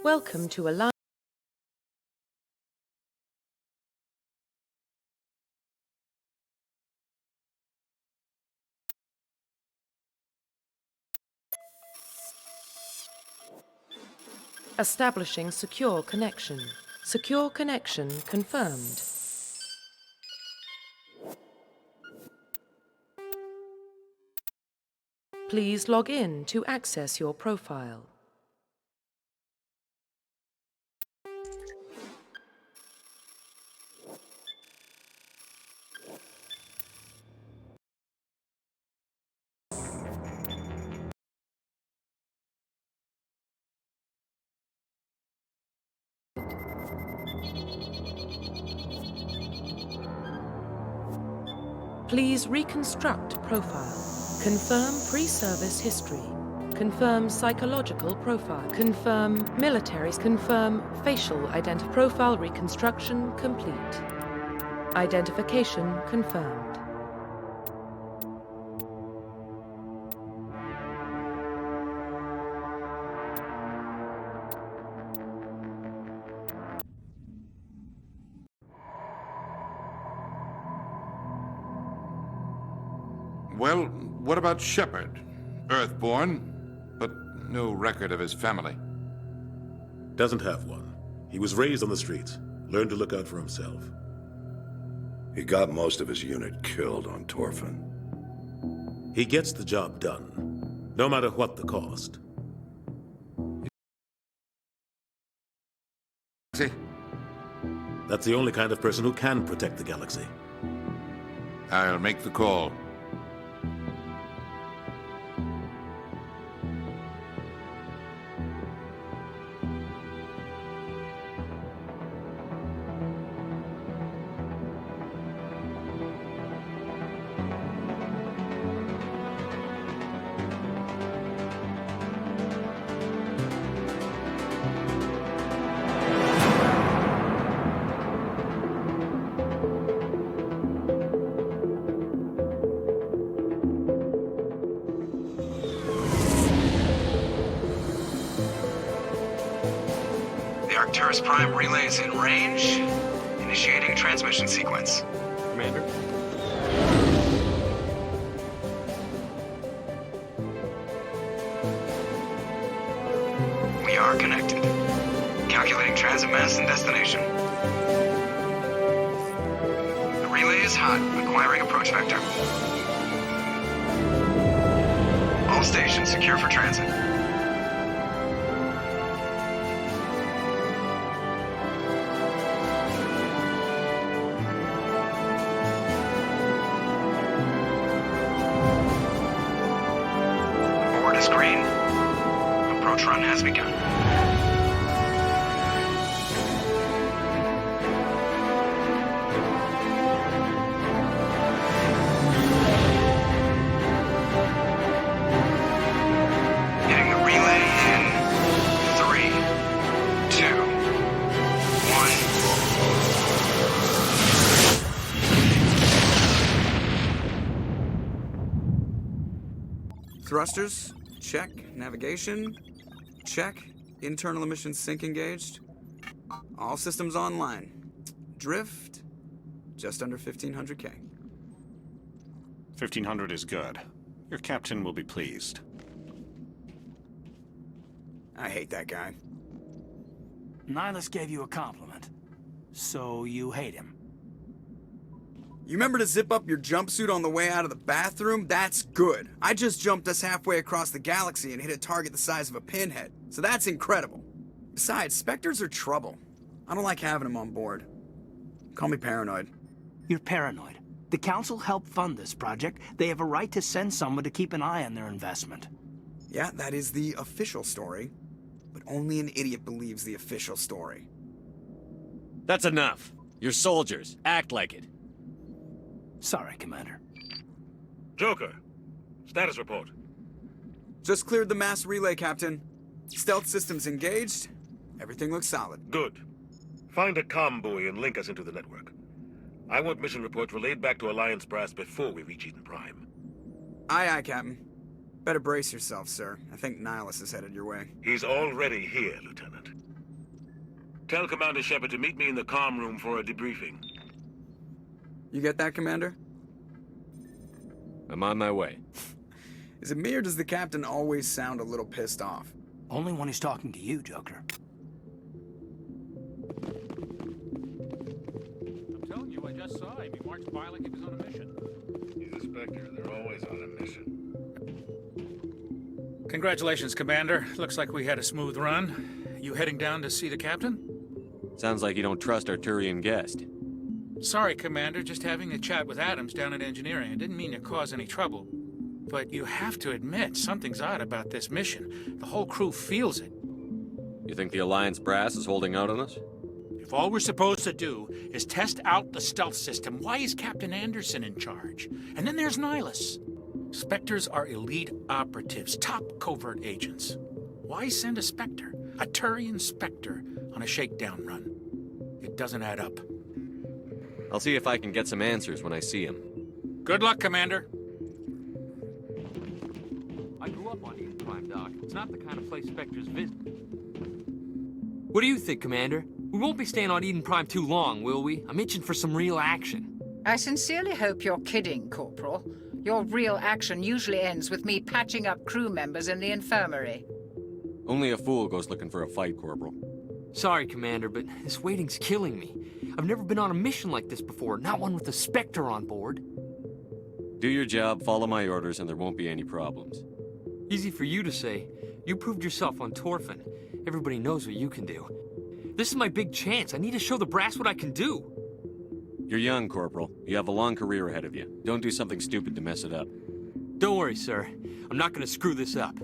Welcome to Alliance. Establishing secure connection. Secure connection confirmed. Please log in to access your profile. Please reconstruct profile. Confirm pre-service history. Confirm psychological profile. Confirm militaries. Confirm facial identity. Profile reconstruction complete. Identification confirmed. Well, what about Shepard? Earthborn, but no record of his family. Doesn't have one. He was raised on the streets. Learned to look out for himself. He got most of his unit killed on Torfin. He gets the job done, no matter what the cost. See? That's the only kind of person who can protect the galaxy. I'll make the call. Arcturus Prime relay is in range. Initiating transmission sequence. Commander? We are connected. Calculating transit mass and destination. The relay is hot, acquiring approach vector. All stations secure for transit. Green. Approach run has begun. Hitting the relay in 3, 2, 1. Thrusters? Check. Navigation? Check. Internal emissions sync engaged. All systems online. Drift? Just under 1,500 K. 1,500 is good. Your captain will be pleased. I hate that guy. Nihilus gave you a compliment. So you hate him. You remember to zip up your jumpsuit on the way out of the bathroom? That's good. I just jumped us halfway across the galaxy and hit a target the size of a pinhead. So that's incredible. Besides, Spectres are trouble. I don't like having them on board. Call me paranoid. You're paranoid. The Council helped fund this project. They have a right to send someone to keep an eye on their investment. Yeah, that is the official story. But only an idiot believes the official story. That's enough. You're soldiers. Act like it. Sorry, Commander. Joker, status report. Just cleared the mass relay, Captain. Stealth systems engaged. Everything looks solid. Good. Find a comm buoy and link us into the network. I want mission reports relayed back to Alliance Brass before we reach Eden Prime. Aye, aye, Captain. Better brace yourself, sir. I think Nihilus is headed your way. He's already here, Lieutenant. Tell Commander Shepard to meet me in the comm room for a debriefing. You get that, Commander? I'm on my way. Is it me or does the captain always sound a little pissed off? Only when he's talking to you, Joker. I'm telling you, I just saw him. He marched by like he was on a mission. He's a Spectre. They're always on a mission. Congratulations, Commander. Looks like we had a smooth run. You heading down to see the captain? Sounds like you don't trust our Turian guest. Sorry, Commander. Just having a chat with Adams down at engineering. I didn't mean to cause any trouble. But you have to admit, something's odd about this mission. The whole crew feels it. You think the Alliance brass is holding out on us? If all we're supposed to do is test out the stealth system, why is Captain Anderson in charge? And then there's Nihilus. Spectres are elite operatives, top covert agents. Why send a Spectre, a Turian Spectre, on a shakedown run? It doesn't add up. I'll see if I can get some answers when I see him. Good luck, Commander. I grew up on Eden Prime, Doc. It's not the kind of place Spectres visit. What do you think, Commander? We won't be staying on Eden Prime too long, will we? I'm itching for some real action. I sincerely hope you're kidding, Corporal. Your real action usually ends with me patching up crew members in the infirmary. Only a fool goes looking for a fight, Corporal. Sorry, Commander, but this waiting's killing me. I've never been on a mission like this before, not one with a Spectre on board. Do your job, follow my orders, and there won't be any problems. Easy for you to say. You proved yourself on Torfin. Everybody knows what you can do. This is my big chance. I need to show the brass what I can do. You're young, Corporal. You have a long career ahead of you. Don't do something stupid to mess it up. Don't worry, sir. I'm not gonna screw this up.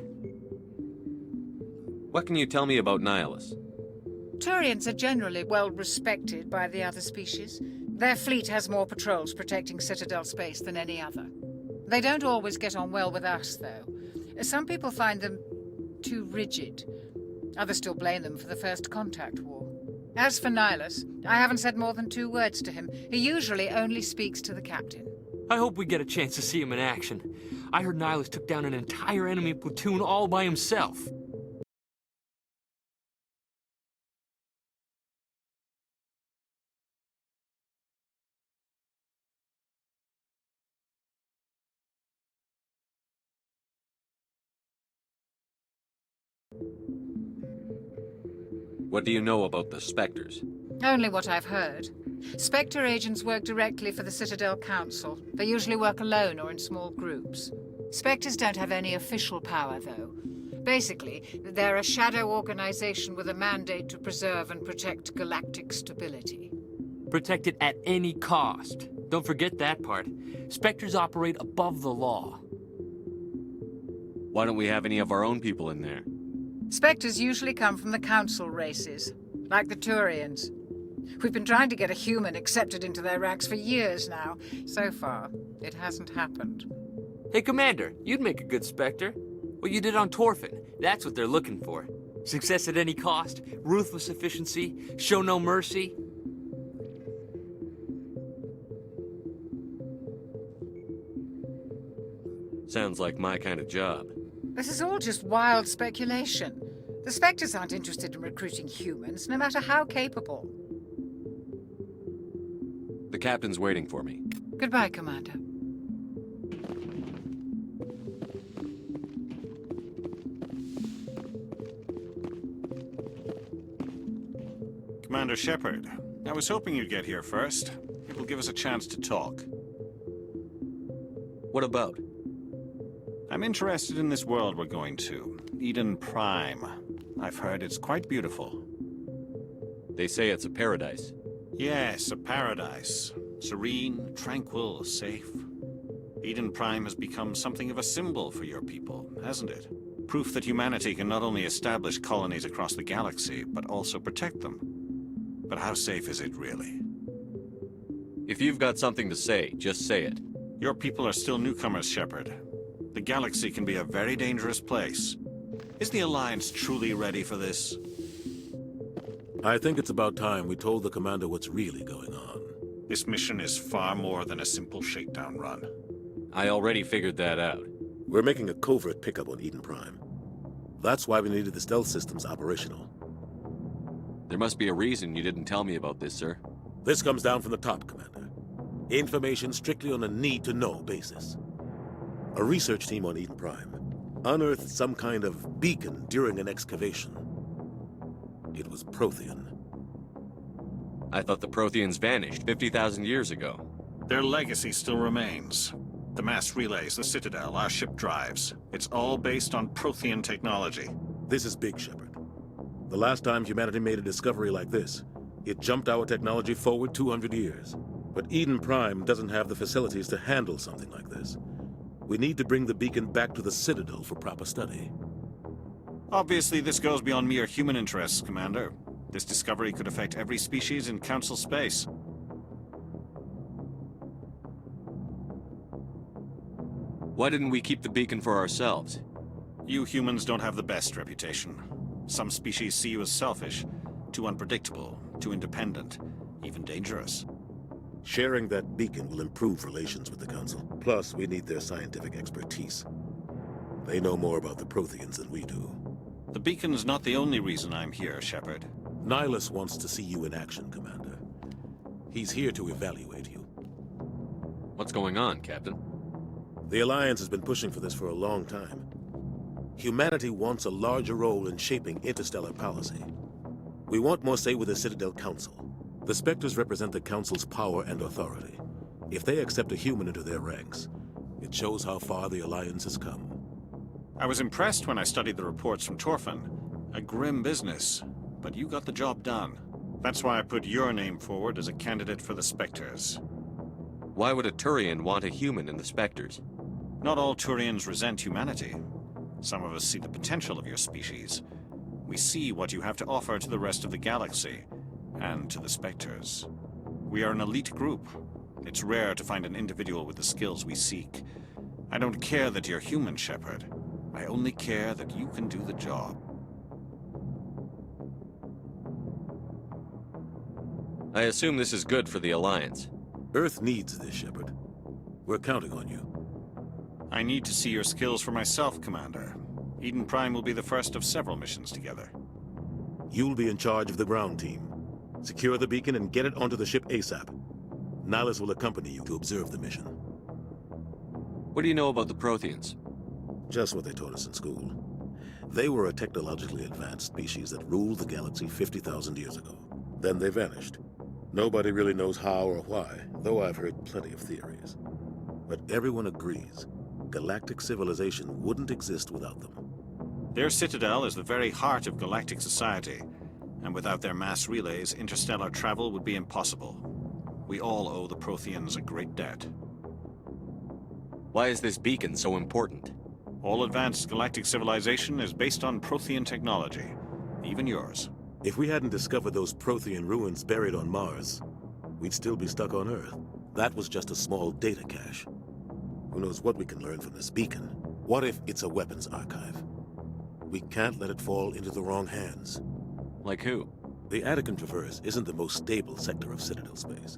What can you tell me about Nihilus? Turians are generally well respected by the other species. Their fleet has more patrols protecting Citadel space than any other. They don't always get on well with us, though. Some people find them too rigid. Others still blame them for the First Contact War. As for Nihilus, I haven't said more than 2 words to him. He usually only speaks to the captain. I hope we get a chance to see him in action. I heard Nihilus took down an entire enemy platoon all by himself. What do you know about the Spectres? Only what I've heard. Spectre agents work directly for the Citadel Council. They usually work alone or in small groups. Spectres don't have any official power, though. Basically, they're a shadow organization with a mandate to preserve and protect galactic stability. Protect it at any cost. Don't forget that part. Spectres operate above the law. Why don't we have any of our own people in there? Spectres usually come from the Council races, like the Turians. We've been trying to get a human accepted into their ranks for years now. So far, it hasn't happened. Hey, Commander, you'd make a good Spectre. What you did on Torfin, that's what they're looking for. Success at any cost, ruthless efficiency, show no mercy. Sounds like my kind of job. This is all just wild speculation. The Spectres aren't interested in recruiting humans, no matter how capable. The captain's waiting for me. Goodbye, Commander. Commander Shepard, I was hoping you'd get here first. It will give us a chance to talk. What about? I'm interested in this world we're going to, Eden Prime. I've heard it's quite beautiful. They say it's a paradise. Yes, a paradise. Serene, tranquil, safe. Eden Prime has become something of a symbol for your people, hasn't it? Proof that humanity can not only establish colonies across the galaxy, but also protect them. But how safe is it really? If you've got something to say, just say it. Your people are still newcomers, Shepard. The galaxy can be a very dangerous place. Is the Alliance truly ready for this? I think it's about time we told the commander what's really going on. This mission is far more than a simple shakedown run. I already figured that out. We're making a covert pickup on Eden Prime. That's why we needed the stealth systems operational. There must be a reason you didn't tell me about this, sir. This comes down from the top, Commander. Information strictly on a need-to-know basis. A research team on Eden Prime unearthed some kind of beacon during an excavation. It was Prothean. I thought the Protheans vanished 50,000 years ago. Their legacy still remains. The mass relays, the Citadel, our ship drives. It's all based on Prothean technology. This is big, Shepard. The last time humanity made a discovery like this, it jumped our technology forward 200 years. But Eden Prime doesn't have the facilities to handle something like this. We need to bring the beacon back to the Citadel for proper study. Obviously, this goes beyond mere human interests, Commander. This discovery could affect every species in Council space. Why didn't we keep the beacon for ourselves? You humans don't have the best reputation. Some species see you as selfish, too unpredictable, too independent, even dangerous. Sharing that beacon will improve relations with the Council. Plus, we need their scientific expertise. They know more about the Protheans than we do. The beacon's not the only reason I'm here, Shepard. Nihilus wants to see you in action, Commander. He's here to evaluate you. What's going on, Captain? The Alliance has been pushing for this for a long time. Humanity wants a larger role in shaping interstellar policy. We want more say with the Citadel Council. The Spectres represent the Council's power and authority. If they accept a human into their ranks, it shows how far the Alliance has come. I was impressed when I studied the reports from Torfin. A grim business, but you got the job done. That's why I put your name forward as a candidate for the Spectres. Why would a Turian want a human in the Spectres? Not all Turians resent humanity. Some of us see the potential of your species. We see what you have to offer to the rest of the galaxy, and to the Spectres. We are an elite group. It's rare to find an individual with the skills we seek. I don't care that you're human, Shepard. I only care that you can do the job. I assume this is good for the Alliance. Earth needs this, Shepard. We're counting on you. I need to see your skills for myself, Commander. Eden Prime will be the first of several missions together. You'll be in charge of the ground team. Secure the beacon and get it onto the ship ASAP. Nihilus will accompany you to observe the mission. What do you know about the Protheans? Just what they taught us in school. They were a technologically advanced species that ruled the galaxy 50,000 years ago. Then they vanished. Nobody really knows how or why, though I've heard plenty of theories. But everyone agrees, galactic civilization wouldn't exist without them. Their citadel is the very heart of galactic society, and without their mass relays, interstellar travel would be impossible. We all owe the Protheans a great debt. Why is this beacon so important? All advanced galactic civilization is based on Prothean technology, even yours. If we hadn't discovered those Prothean ruins buried on Mars, we'd still be stuck on Earth. That was just a small data cache. Who knows what we can learn from this beacon? What if it's a weapons archive? We can't let it fall into the wrong hands. Like who? The Attican Traverse isn't the most stable sector of Citadel space.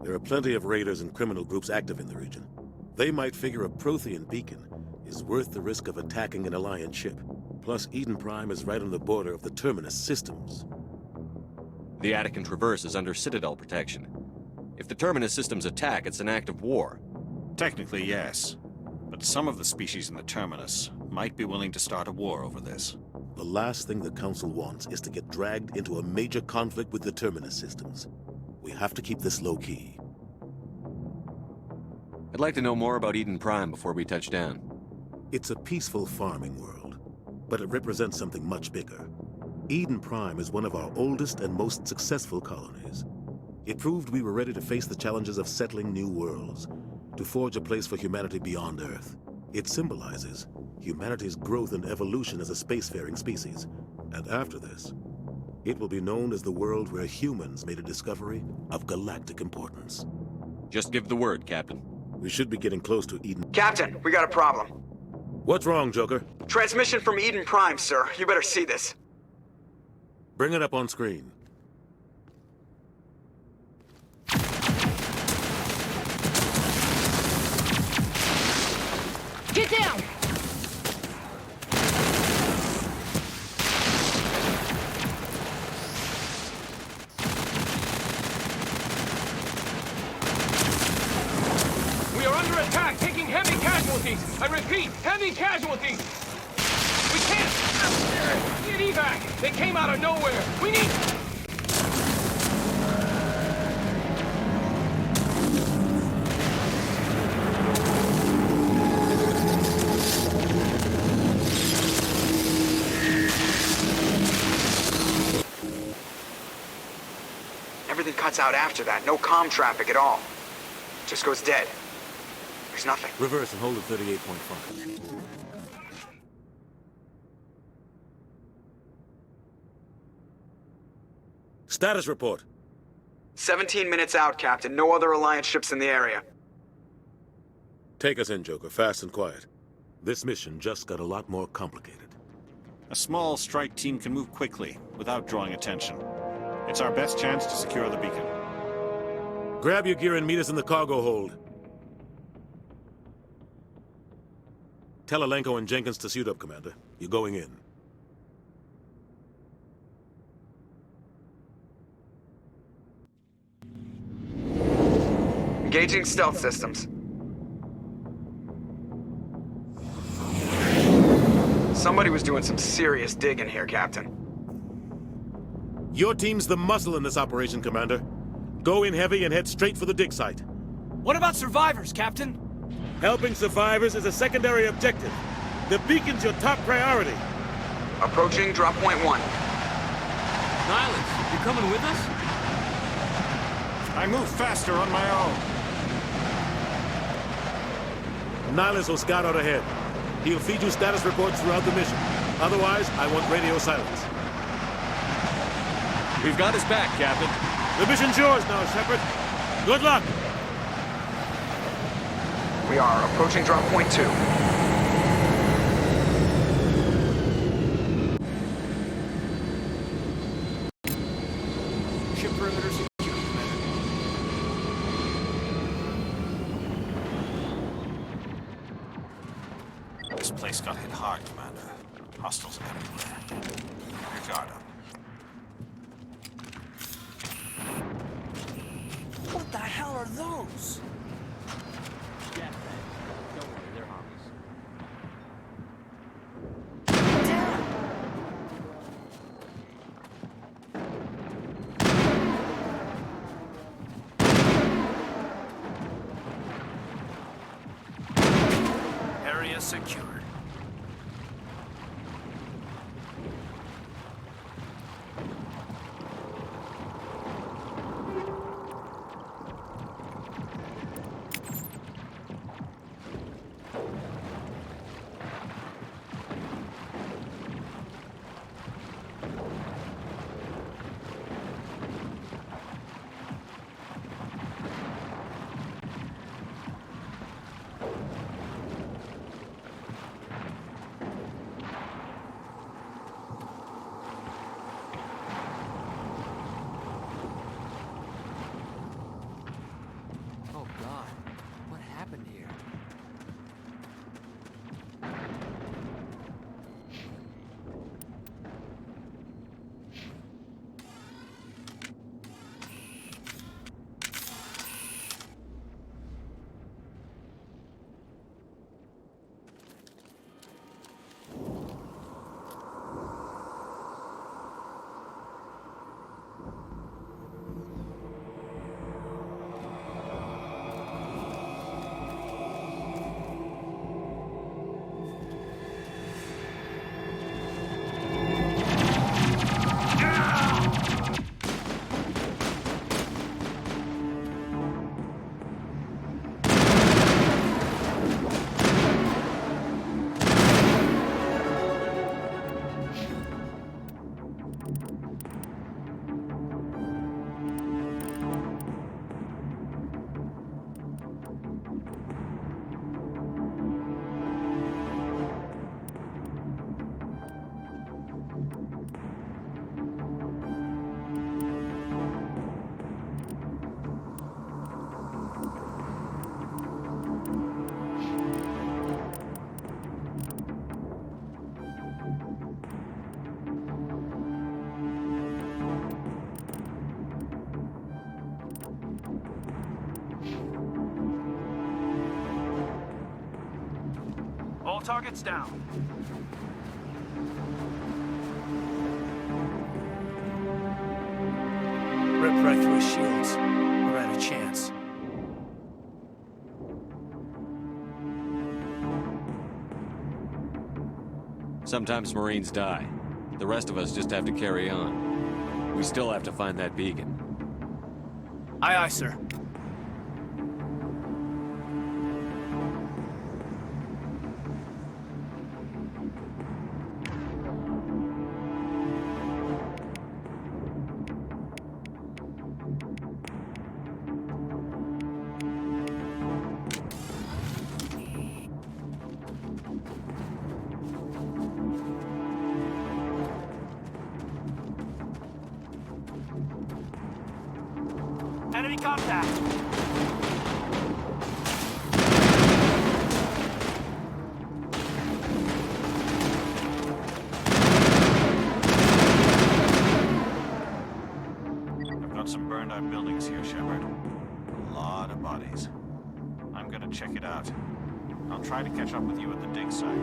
There are plenty of raiders and criminal groups active in the region. They might figure a Prothean beacon is worth the risk of attacking an Alliance ship. Plus, Eden Prime is right on the border of the Terminus systems. The Attican Traverse is under Citadel protection. If the Terminus systems attack, it's an act of war. Technically, yes. But some of the species in the Terminus might be willing to start a war over this. The last thing the Council wants is to get dragged into a major conflict with the Terminus systems. We have to keep this low-key. I'd like to know more about Eden Prime before we touch down. It's a peaceful farming world, but it represents something much bigger. Eden Prime is one of our oldest and most successful colonies. It proved we were ready to face the challenges of settling new worlds, to forge a place for humanity beyond Earth. It symbolizes humanity's growth and evolution as a spacefaring species. And after this, it will be known as the world where humans made a discovery of galactic importance. Just give the word, Captain. We should be getting close to Eden. Captain, we got a problem. What's wrong, Joker? Transmission from Eden Prime, sir. You better see this. Bring it up on screen. Get down! repeat, heavy casualties! We can't... Need evac! They came out of nowhere! We need... Everything cuts out after that. No comm traffic at all. Just goes dead. There's nothing. Reverse and hold at 38.5. Status report. 17 minutes out, Captain. No other Alliance ships in the area. Take us in, Joker, fast and quiet. This mission just got a lot more complicated. A small strike team can move quickly, without drawing attention. It's our best chance to secure the beacon. Grab your gear and meet us in the cargo hold. Tell Alenko and Jenkins to suit up, Commander. You're going in. Engaging stealth systems. Somebody was doing some serious digging here, Captain. Your team's the muscle in this operation, Commander. Go in heavy and head straight for the dig site. What about survivors, Captain? Helping survivors is a secondary objective. The beacon's your top priority. Approaching drop point 1. Nihilus, you coming with us? I move faster on my own. Nihilus will scout out ahead. He'll feed you status reports throughout the mission. Otherwise, I want radio silence. We've got his back, Captain. The mission's yours now, Shepard. Good luck! We are approaching drop point 2. Ship perimeter secure. This place got hit hard, Commander. Hostiles everywhere. Your guard up. What the hell are those? Yeah, don't worry, they're harmless. Area secured. targets down. Rip right through his shields. We're at a chance. Sometimes Marines die. The rest of us just have to carry on. We still have to find that beacon. Aye, aye, sir. Enemy contact! I've got some burned out buildings here, Shepard. A lot of bodies. I'm gonna check it out. I'll try to catch up with you at the dig site.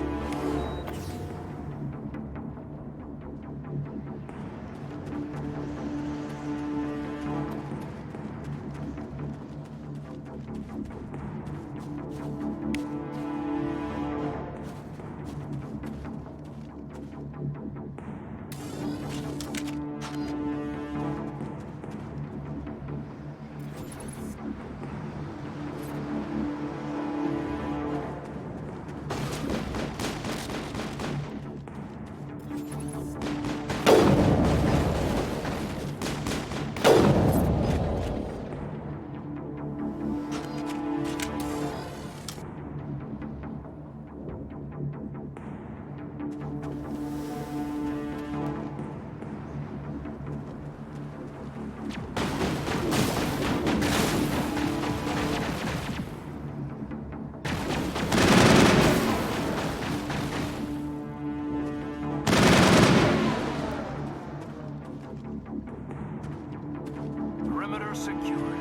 Perimeter secured.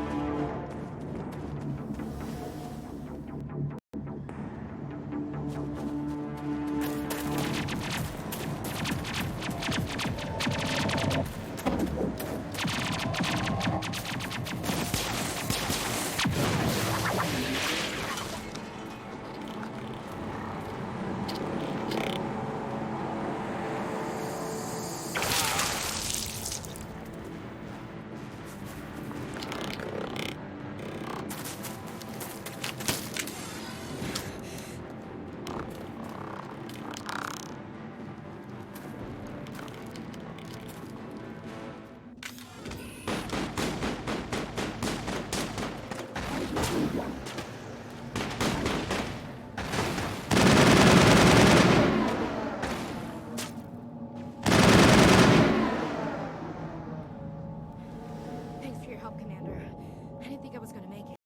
Thanks for your help, Commander. I didn't think I was gonna make it.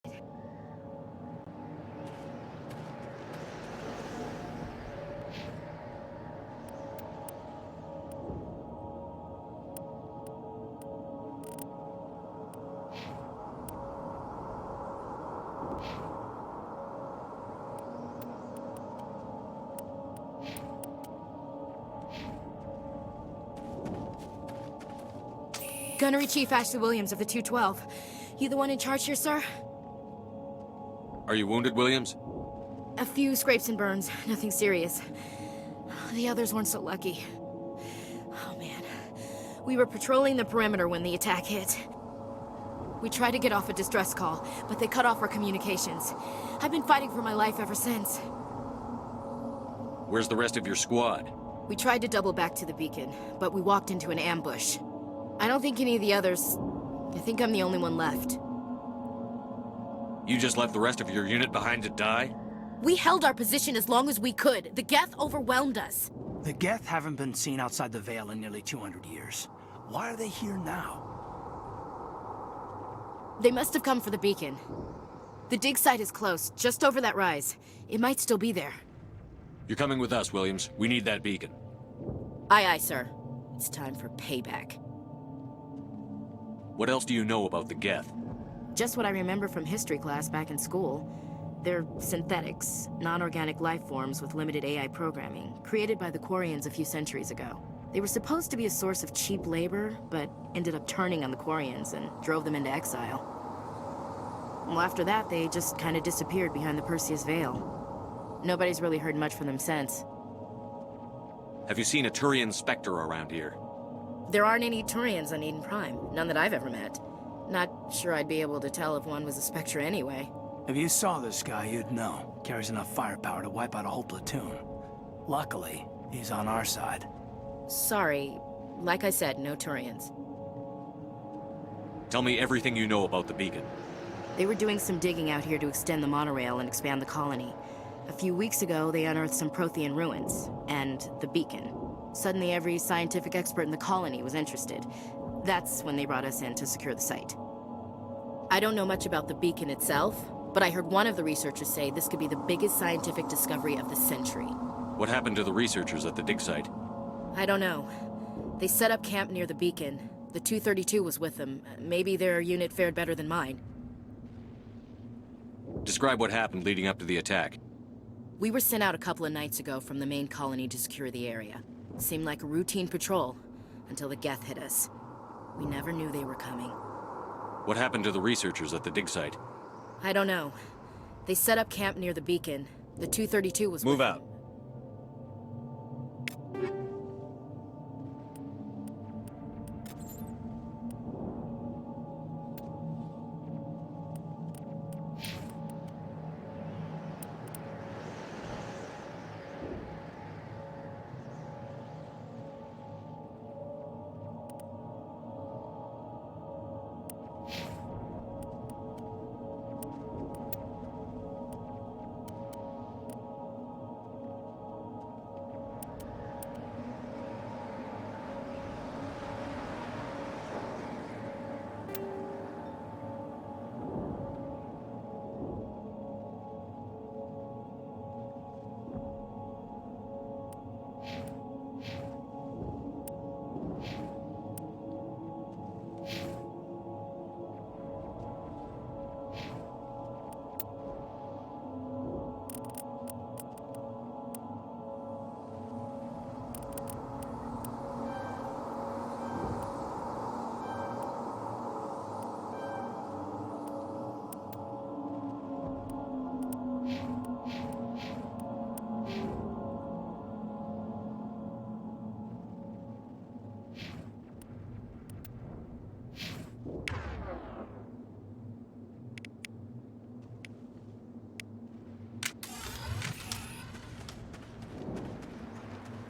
Gunnery Chief Ashley Williams of the 212. You the one in charge here, sir? Are you wounded, Williams? A few scrapes and burns, nothing serious. The others weren't so lucky. Oh man. We were patrolling the perimeter when the attack hit. We tried to get off a distress call, but they cut off our communications. I've been fighting for my life ever since. Where's the rest of your squad? We tried to double back to the beacon, but we walked into an ambush. I don't think any of the others... I think I'm the only one left. You just left the rest of your unit behind to die? We held our position as long as we could. The Geth overwhelmed us. The Geth haven't been seen outside the Veil in nearly 200 years. Why are they here now? They must have come for the beacon. The dig site is close, just over that rise. It might still be there. You're coming with us, Williams. We need that beacon. Aye, aye, sir. It's time for payback. What else do you know about the Geth? Just what I remember from history class back in school. They're synthetics, non-organic life forms with limited AI programming, created by the Quarians a few centuries ago. They were supposed to be a source of cheap labor, but ended up turning on the Quarians and drove them into exile. Well, after that, they just kind of disappeared behind the Perseus Veil. Nobody's really heard much from them since. Have you seen a Turian Spectre around here? There aren't any Turians on Eden Prime, none that I've ever met. Not sure I'd be able to tell if one was a Spectre anyway. If you saw this guy, you'd know. Carries enough firepower to wipe out a whole platoon. Luckily, he's on our side. Sorry. Like I said, no Turians. Tell me everything you know about the beacon. They were doing some digging out here to extend the monorail and expand the colony. A few weeks ago, they unearthed some Prothean ruins, and the beacon. Suddenly, every scientific expert in the colony was interested. That's when they brought us in to secure the site. I don't know much about the beacon itself, but I heard one of the researchers say this could be the biggest scientific discovery of the century. What happened to the researchers at the dig site? I don't know. They set up camp near the beacon. The 232 was with them. Maybe their unit fared better than mine. Describe what happened leading up to the attack. We were sent out a couple of nights ago from the main colony to secure the area. Seemed like a routine patrol, until the Geth hit us. We never knew they were coming. What happened to the researchers at the dig site? I don't know. They set up camp near the beacon. The 232 was Move with out. them.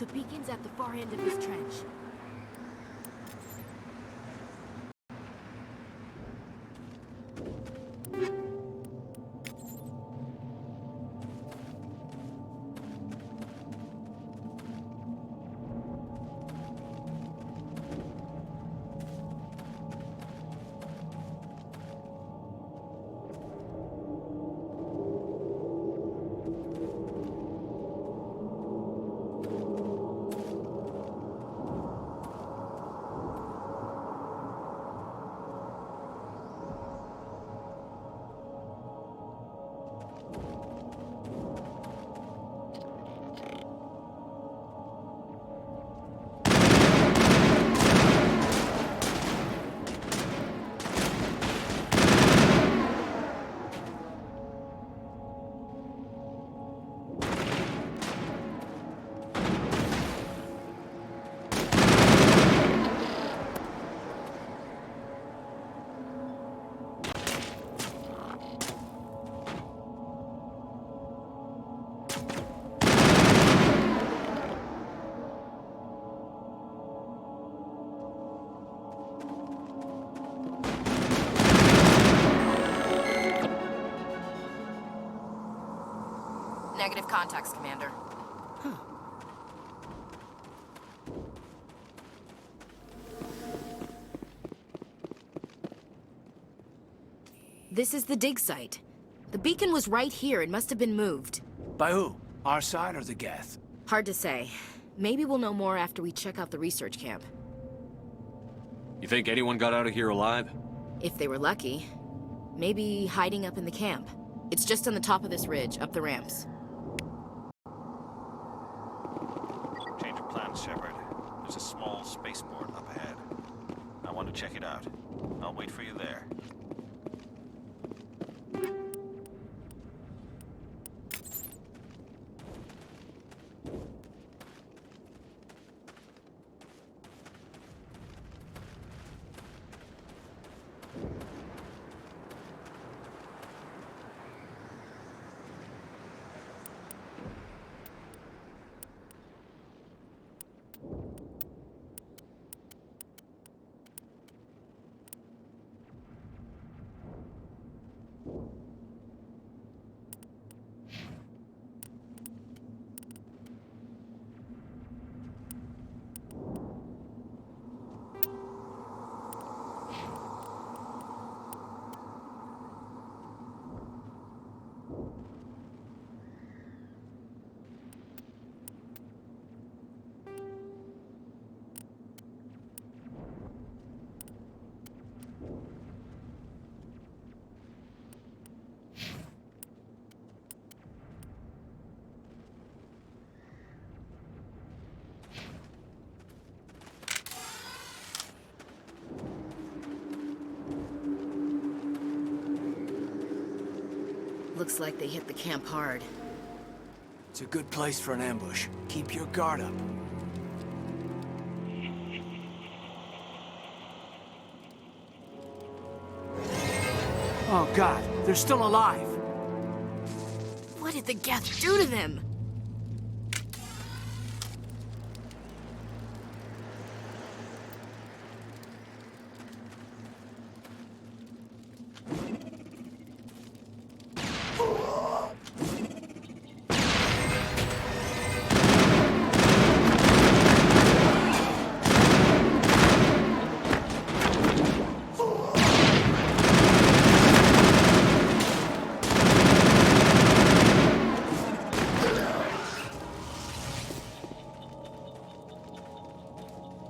The beacon's at the far end of this trench. Negative contacts, Commander. This is the dig site. The beacon was right here. It must have been moved. By who? Our side or the Geth? Hard to say. Maybe we'll know more after we check out the research camp. You think anyone got out of here alive? If they were lucky. Maybe hiding up in the camp. It's just on the top of this ridge, up the ramps. Change of plans, Shepard. There's a small spaceport up ahead. I want to check it out. I'll wait for you there. Looks like they hit the camp hard. It's a good place for an ambush. Keep your guard up. Oh God, they're still alive. What did the Geth do to them?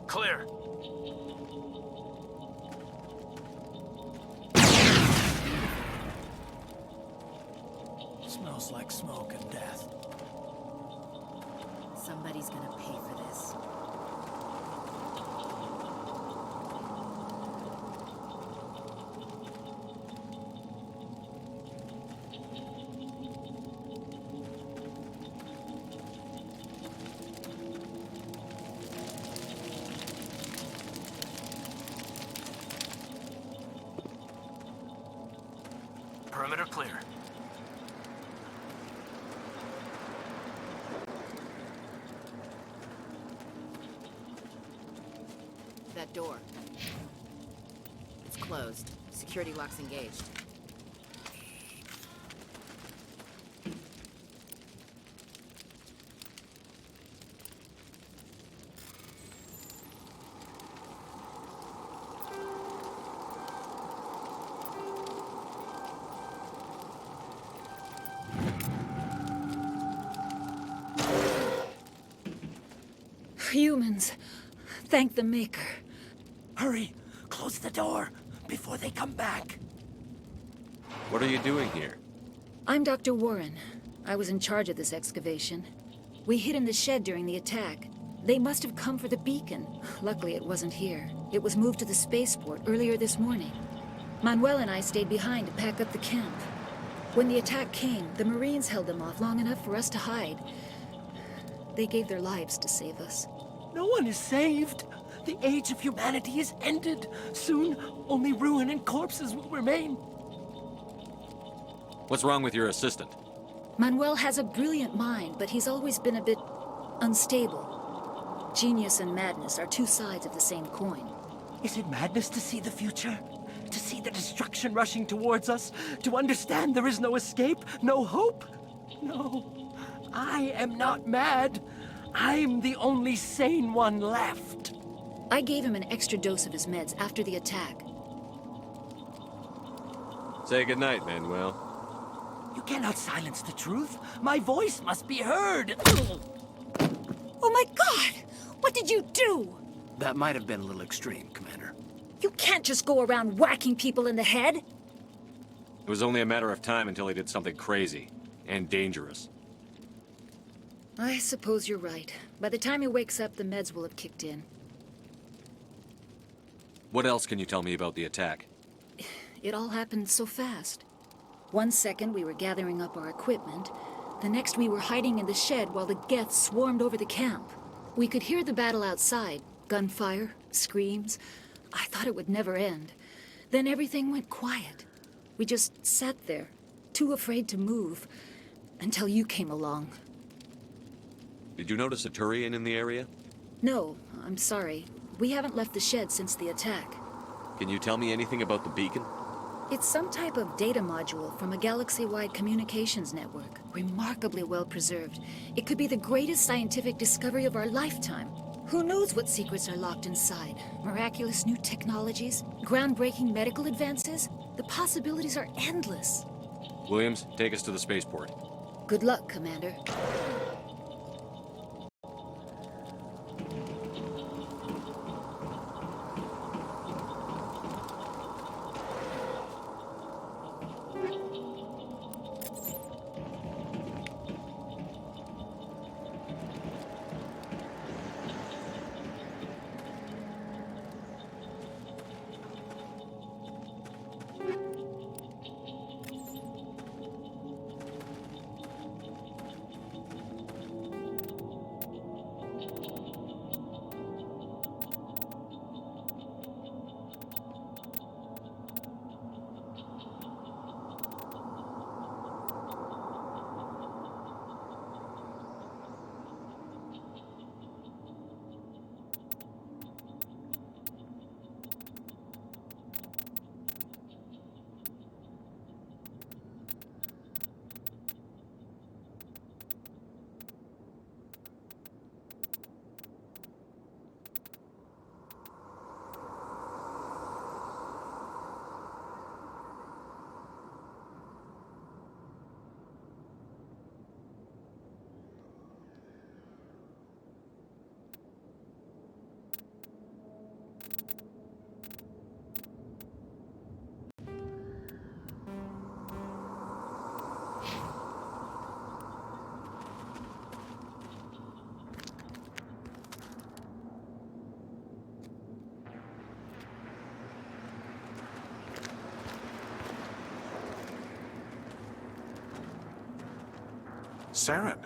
Clear. Smells like smoke and death. Somebody's gonna pay for this. Perimeter clear. That door. It's closed. Security lock's engaged. Humans. Thank the Maker. Hurry! Close the door before they come back. What are you doing here? I'm Dr. Warren. I was in charge of this excavation. We hid in the shed during the attack. They must have come for the beacon. Luckily, it wasn't here. It was moved to the spaceport earlier this morning. Manuel and I stayed behind to pack up the camp. When the attack came, the Marines held them off long enough for us to hide. They gave their lives to save us. No one is saved. The age of humanity is ended. Soon, only ruin and corpses will remain. What's wrong with your assistant? Manuel has a brilliant mind, but he's always been a bit unstable. Genius and madness are two sides of the same coin. Is it madness to see the future? To see the destruction rushing towards us? To understand there is no escape? No hope? No. I am not mad. I'm the only sane one left. I gave him an extra dose of his meds after the attack. Say goodnight, Manuel. You cannot silence the truth. My voice must be heard. Oh my God! What did you do? That might have been a little extreme, Commander. You can't just go around whacking people in the head. It was only a matter of time until he did something crazy and dangerous. I suppose you're right. By the time he wakes up, the meds will have kicked in. What else can you tell me about the attack? It all happened so fast. 1 second we were gathering up our equipment. The next we were hiding in the shed while the Geth swarmed over the camp. We could hear the battle outside. Gunfire, screams. I thought it would never end. Then everything went quiet. We just sat there, too afraid to move, until you came along. Did you notice a Turian in the area? No, I'm sorry. We haven't left the shed since the attack. Can you tell me anything about the beacon? It's some type of data module from a galaxy-wide communications network. Remarkably well preserved. It could be the greatest scientific discovery of our lifetime. Who knows what secrets are locked inside? Miraculous new technologies? Groundbreaking medical advances? The possibilities are endless. Williams, take us to the spaceport. Good luck, Commander. Saren.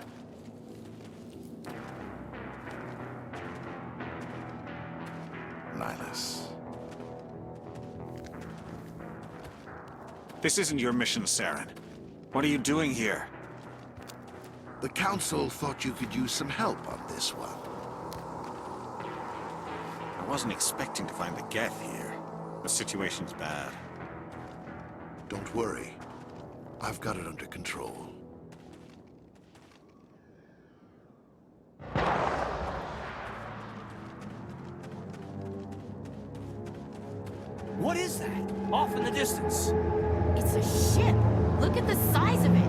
Nihilus. This isn't your mission, Saren. What are you doing here? The Council thought you could use some help on this one. I wasn't expecting to find the Geth here. The situation's bad. Don't worry. I've got it under control. What is that? Off in the distance. It's a ship. Look at the size of it.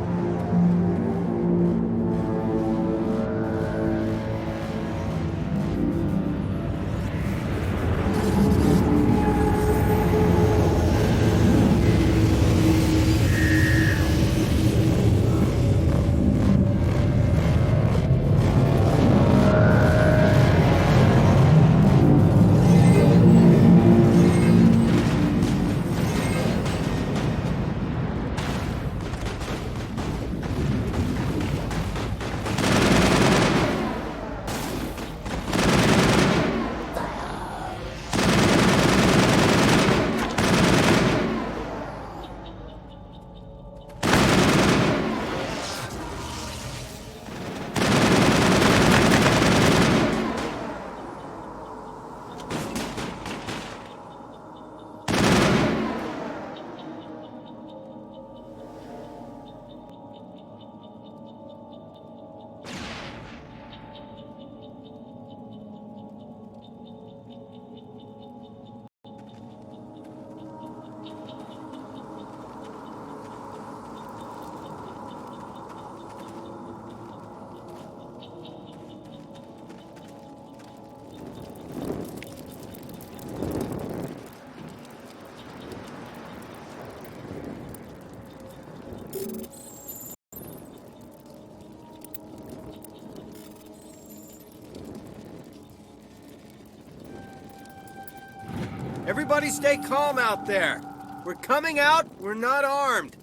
Everybody stay calm out there. We're coming out, we're not armed.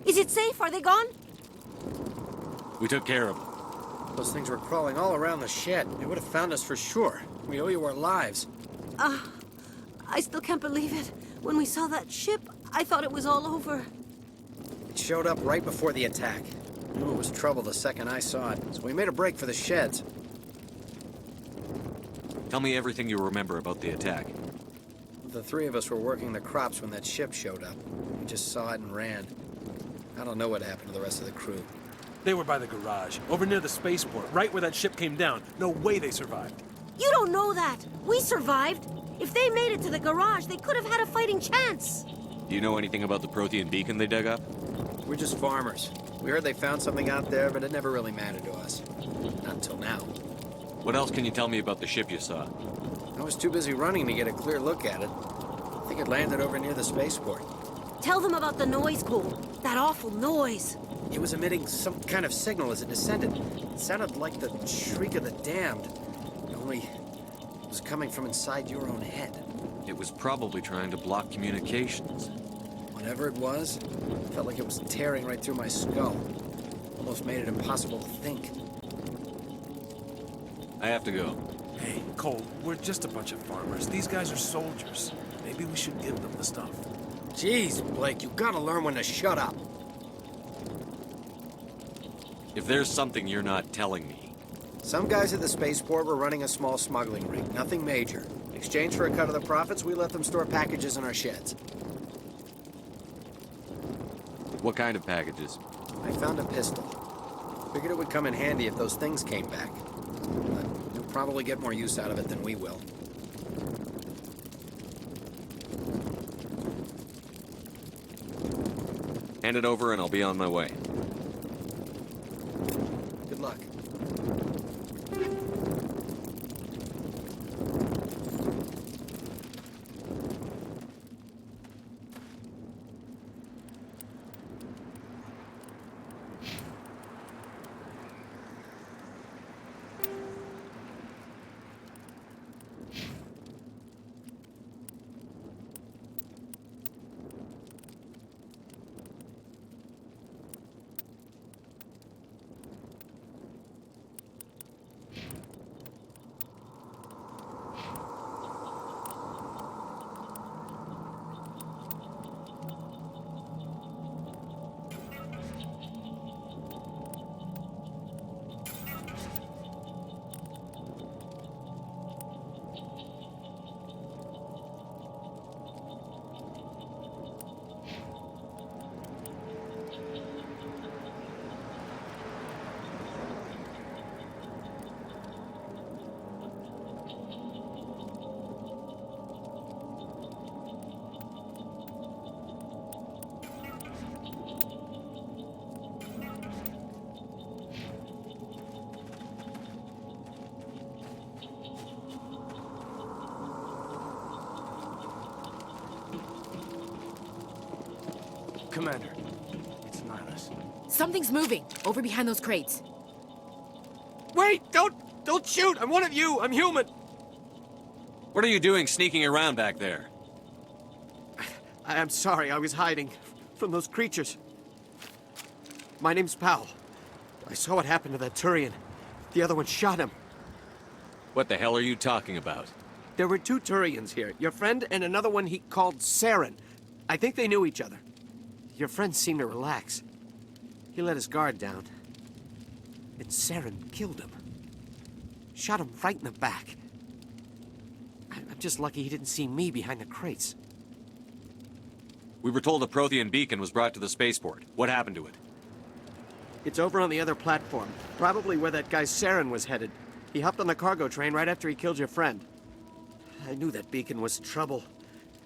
Is it safe? Are they gone? We took care of them. Those things were crawling all around the shed. They would have found us for sure. We owe you our lives. I still can't believe it. When we saw that ship, I thought it was all over. It showed up right before the attack. Knew it was trouble the second I saw it, so we made a break for the sheds. Tell me everything you remember about the attack. The three of us were working the crops when that ship showed up. We just saw it and ran. I don't know what happened to the rest of the crew. They were by the garage, over near the spaceport, right where that ship came down. No way they survived. You don't know that. We survived. If they made it to the garage, they could have had a fighting chance. Do you know anything about the Prothean beacon they dug up? We're just farmers. We heard they found something out there, but it never really mattered to us. Not until now. What else can you tell me about the ship you saw? I was too busy running to get a clear look at it. I think it landed over near the spaceport. Tell them about the noise, Cole. That awful noise. It was emitting some kind of signal as it descended. It sounded like the shriek of the damned. Only it was coming from inside your own head. It was probably trying to block communications. Whatever it was, it felt like it was tearing right through my skull. Almost made it impossible to think. I have to go. Hey, Cole, we're just a bunch of farmers. These guys are soldiers. Maybe we should give them the stuff. Jeez, Blake, you gotta learn when to shut up. If there's something you're not telling me... Some guys at the spaceport were running a small smuggling ring, nothing major. In exchange for a cut of the profits, we let them store packages in our sheds. What kind of packages? I found a pistol. Figured it would come in handy if those things came back. But you'll probably get more use out of it than we will. Hand it over and I'll be on my way. Good luck. Commander, it's Nihilus. Something's moving, over behind those crates. Wait! Don't shoot! I'm one of you! I'm human! What are you doing sneaking around back there? I'm sorry, I was hiding from those creatures. My name's Powell. I saw what happened to that Turian. The other one shot him. What the hell are you talking about? There were two Turians here. Your friend and another one he called Saren. I think they knew each other. Your friend seemed to relax. He let his guard down. And Saren killed him. Shot him right in the back. I'm just lucky he didn't see me behind the crates. We were told a Prothean beacon was brought to the spaceport. What happened to it? It's over on the other platform. Probably where that guy Saren was headed. He hopped on the cargo train right after he killed your friend. I knew that beacon was trouble.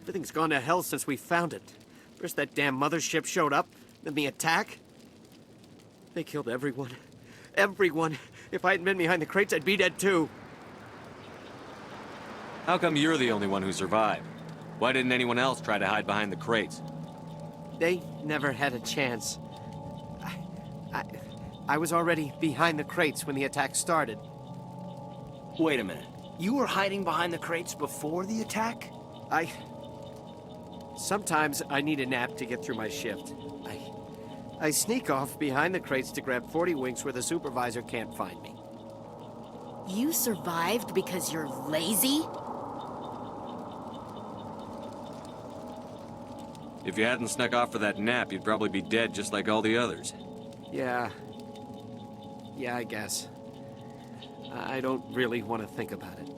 Everything's gone to hell since we found it. First that damn mothership showed up, then the attack. They killed everyone. Everyone. If I hadn't been behind the crates, I'd be dead too. How come you're the only one who survived? Why didn't anyone else try to hide behind the crates? They never had a chance. I was already behind the crates when the attack started. Wait a minute. You were hiding behind the crates before the attack? Sometimes I need a nap to get through my shift. I sneak off behind the crates to grab 40 winks where the supervisor can't find me. You survived because you're lazy? If you hadn't snuck off for that nap, you'd probably be dead just like all the others. Yeah, I guess. I don't really want to think about it.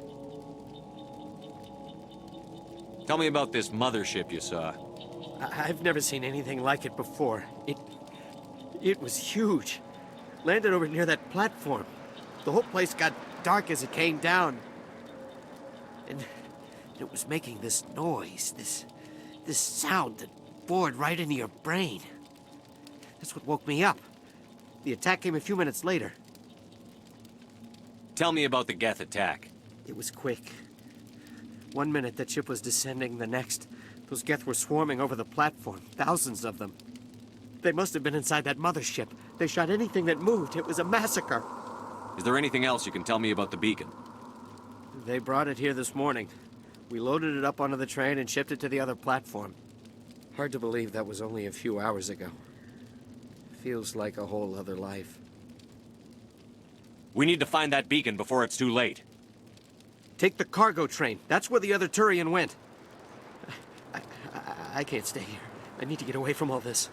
Tell me about this mothership you saw. I've never seen anything like it before. It was huge. Landed over near that platform. The whole place got dark as it came down. And it was making this noise, this sound that bored right into your brain. That's what woke me up. The attack came a few minutes later. Tell me about the Geth attack. It was quick. 1 minute that ship was descending, the next, those Geth were swarming over the platform. Thousands of them. They must have been inside that mothership. They shot anything that moved. It was a massacre. Is there anything else you can tell me about the beacon? They brought it here this morning. We loaded it up onto the train and shipped it to the other platform. Hard to believe that was only a few hours ago. Feels like a whole other life. We need to find that beacon before it's too late. Take the cargo train. That's where the other Turian went. I can't stay here. I need to get away from all this.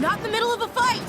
Not in the middle of a fight!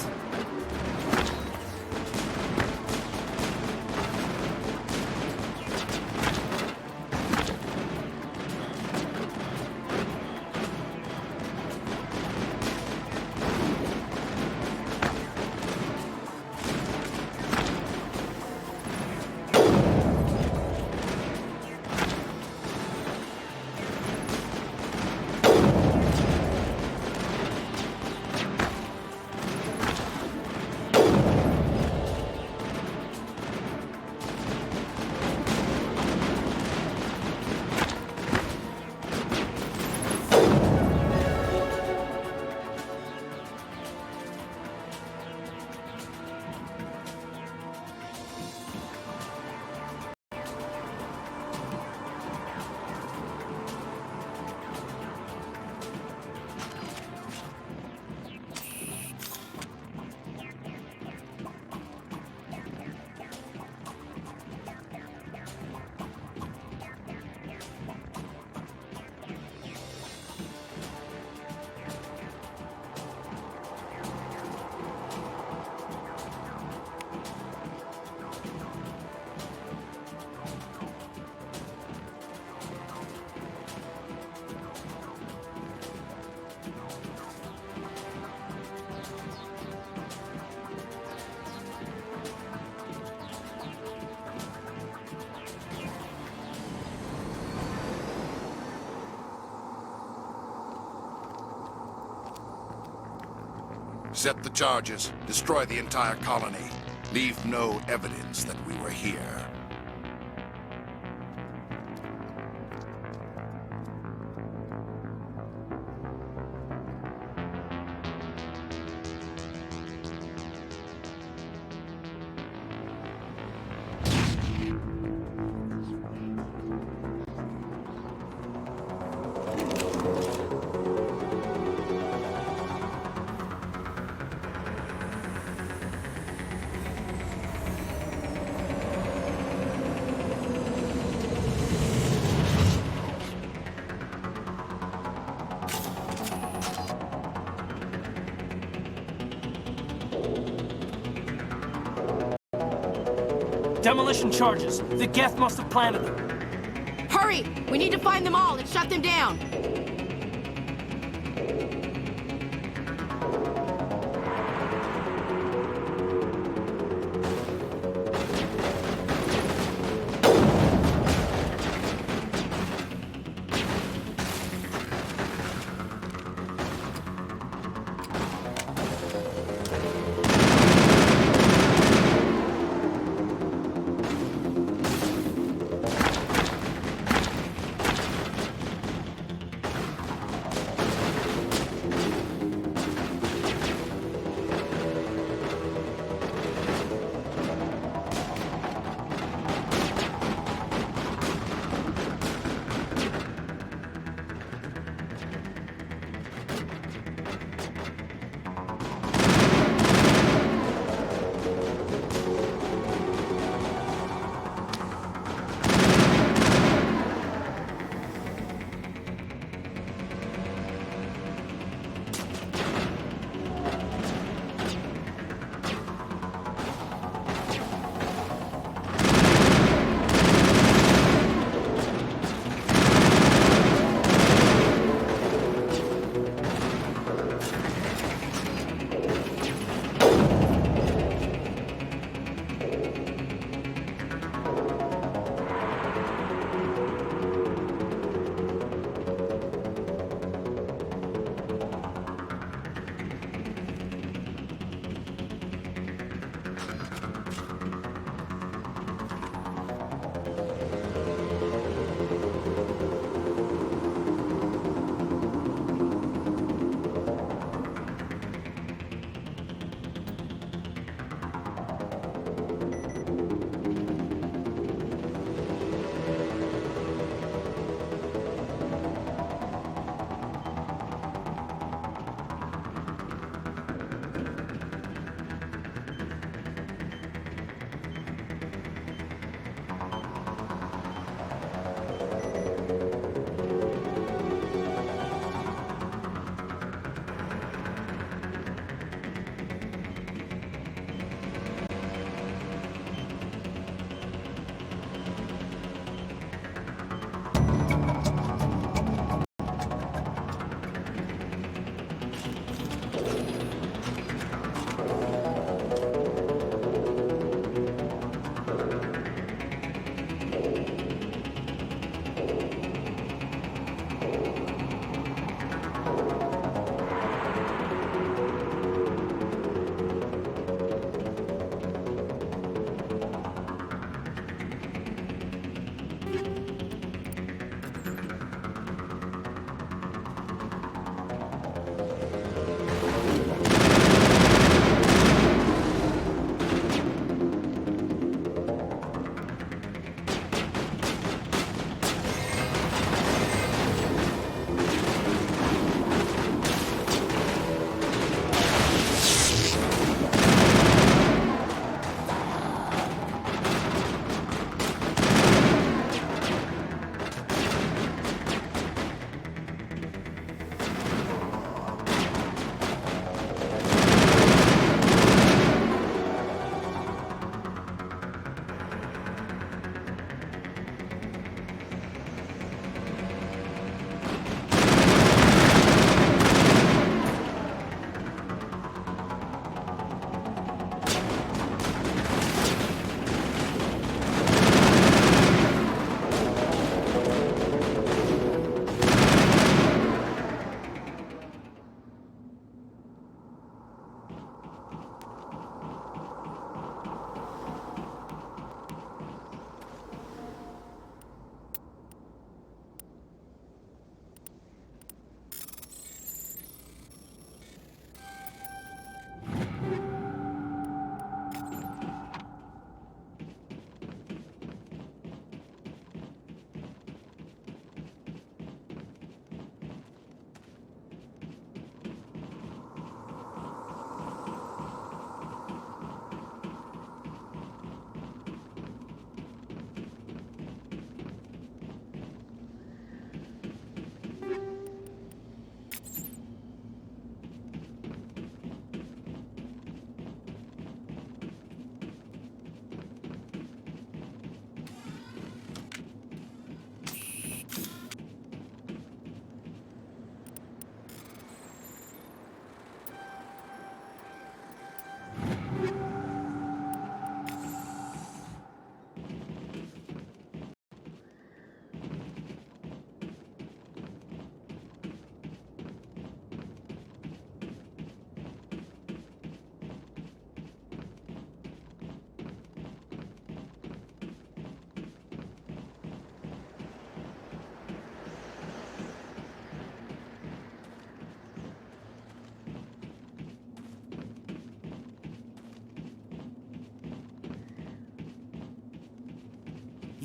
Set the charges. Destroy the entire colony. Leave no evidence that we were here. Demolition charges. The Geth must have planted them. Hurry! We need to find them all and shut them down!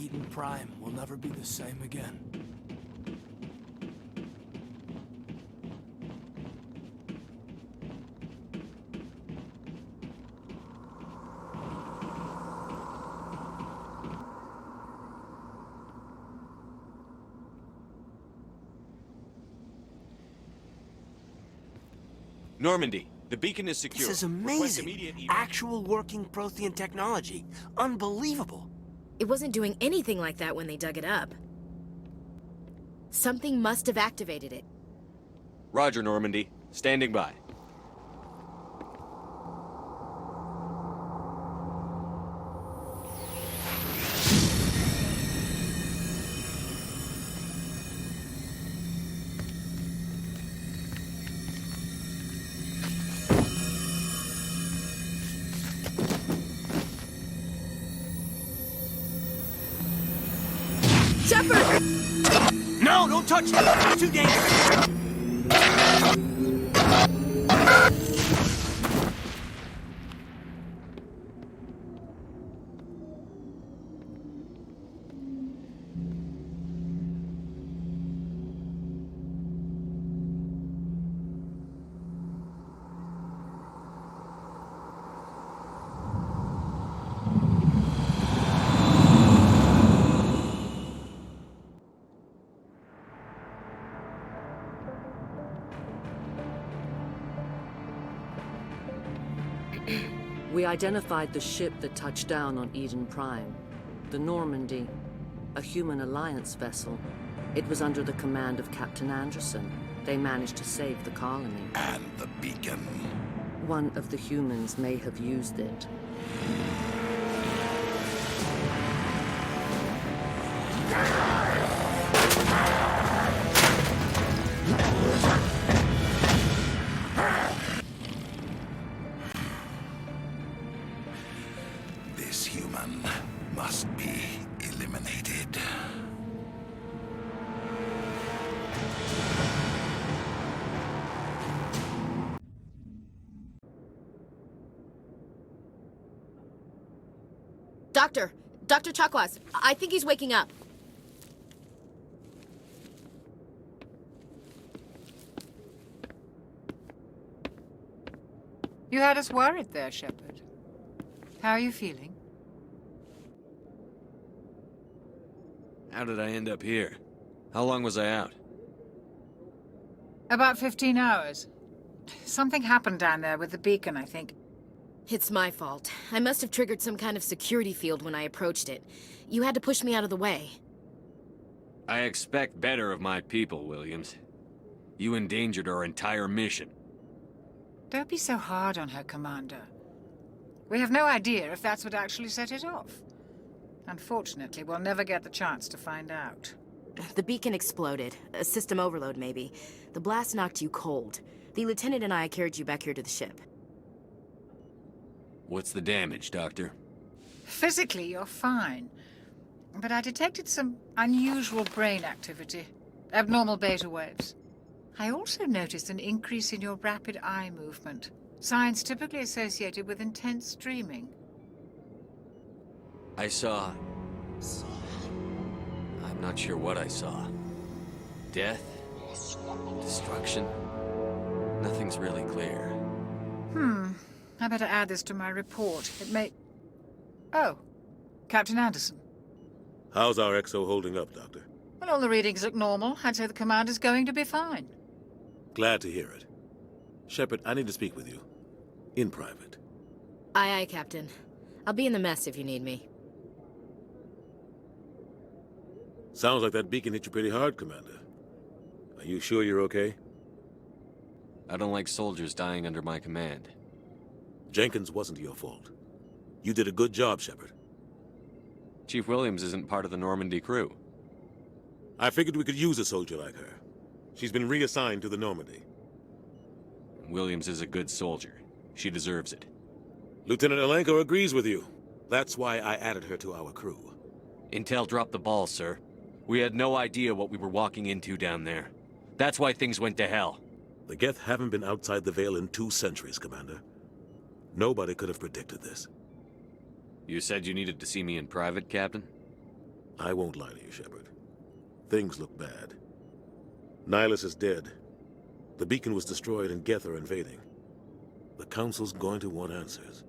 Eden Prime will never be the same again. Normandy, the beacon is secure. This is Request amazing. immediate Actual working Prothean technology. Unbelievable. It wasn't doing anything like that when they dug it up. Something must have activated it. Roger, Normandy. Standing by. Shepard! No, don't touch it! It's too dangerous! We identified the ship that touched down on Eden Prime. The Normandy, a human alliance vessel. It was under the command of Captain Anderson. They managed to save the colony. And the beacon. One of the humans may have used it. This human must be eliminated. Dr. Chakwas, I think he's waking up. You had us worried there, Shepard. How are you feeling? How did I end up here? How long was I out? About 15 hours. Something happened down there with the beacon, I think. It's my fault. I must have triggered some kind of security field when I approached it. You had to push me out of the way. I expect better of my people, Williams. You endangered our entire mission. Don't be so hard on her, Commander. We have no idea if that's what actually set it off. Unfortunately, we'll never get the chance to find out. The beacon exploded. A system overload, maybe. The blast knocked you cold. The lieutenant and I carried you back here to the ship. What's the damage, Doctor? Physically, you're fine. But I detected some unusual brain activity. Abnormal beta waves. I also noticed an increase in your rapid eye movement. Signs typically associated with intense dreaming. I saw... I'm not sure what I saw. Death? Destruction? Nothing's really clear. I better add this to my report. It may... Oh, Captain Anderson. How's our XO holding up, Doctor? Well, all the readings look normal. I'd say the commander's going to be fine. Glad to hear it. Shepard, I need to speak with you. In private. Aye, Captain. I'll be in the mess if you need me. Sounds like that beacon hit you pretty hard, Commander. Are you sure you're okay? I don't like soldiers dying under my command. Jenkins wasn't your fault. You did a good job, Shepard. Chief Williams isn't part of the Normandy crew. I figured we could use a soldier like her. She's been reassigned to the Normandy. Williams is a good soldier. She deserves it. Lieutenant Alenko agrees with you. That's why I added her to our crew. Intel dropped the ball, sir. We had no idea what we were walking into down there. That's why things went to hell. The Geth haven't been outside the Veil in 2 centuries, Commander. Nobody could have predicted this. You said you needed to see me in private, Captain? I won't lie to you, Shepard. Things look bad. Nihilus is dead. The beacon was destroyed and Geth are invading. The Council's going to want answers.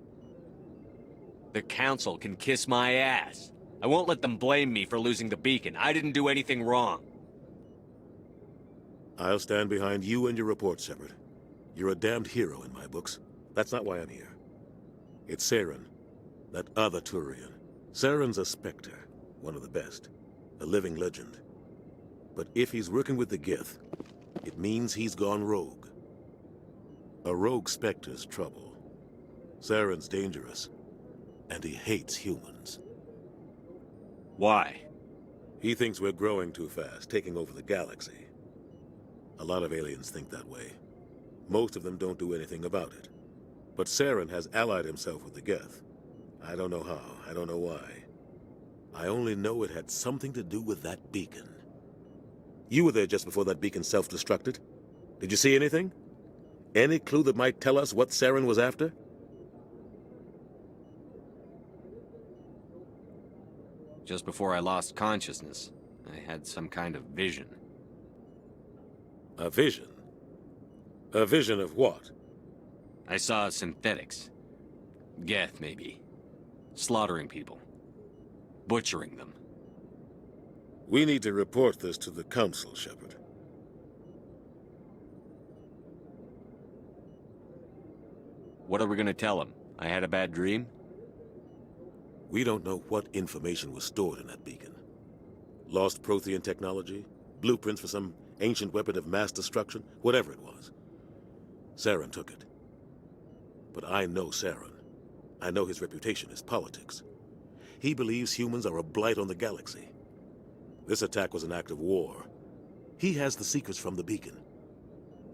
The Council can kiss my ass. I won't let them blame me for losing the beacon. I didn't do anything wrong. I'll stand behind you and your report, Shepard. You're a damned hero in my books. That's not why I'm here. It's Saren, that other Turian. Saren's a Spectre, one of the best, a living legend. But if he's working with the Geth, it means he's gone rogue. A rogue Spectre's trouble. Saren's dangerous, and he hates humans. Why? He thinks we're growing too fast, taking over the galaxy. A lot of aliens think that way. Most of them don't do anything about it. But Saren has allied himself with the Geth. I don't know how, I don't know why. I only know it had something to do with that beacon. You were there just before that beacon self-destructed. Did you see anything? Any clue that might tell us what Saren was after? Just before I lost consciousness, I had some kind of vision. A vision? A vision of what? I saw synthetics. Geth, maybe. Slaughtering people. Butchering them. We need to report this to the Council, Shepard. What are we gonna tell them? I had a bad dream? We don't know what information was stored in that beacon. Lost Prothean technology? Blueprints for some ancient weapon of mass destruction? Whatever it was. Saren took it. But I know Saren. I know his reputation is politics. He believes humans are a blight on the galaxy. This attack was an act of war. He has the secrets from the beacon.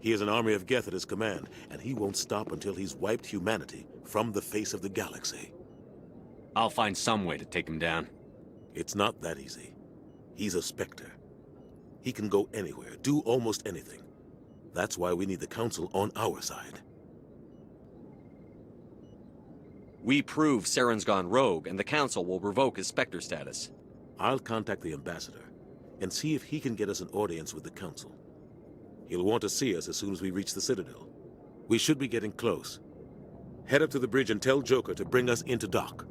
He has an army of Geth at his command, and he won't stop until he's wiped humanity from the face of the galaxy. I'll find some way to take him down. It's not that easy. He's a Spectre. He can go anywhere, do almost anything. That's why we need the Council on our side. We prove Saren's gone rogue, and the Council will revoke his Spectre status. I'll contact the Ambassador and see if he can get us an audience with the Council. He'll want to see us as soon as we reach the Citadel. We should be getting close. Head up to the bridge and tell Joker to bring us into dock.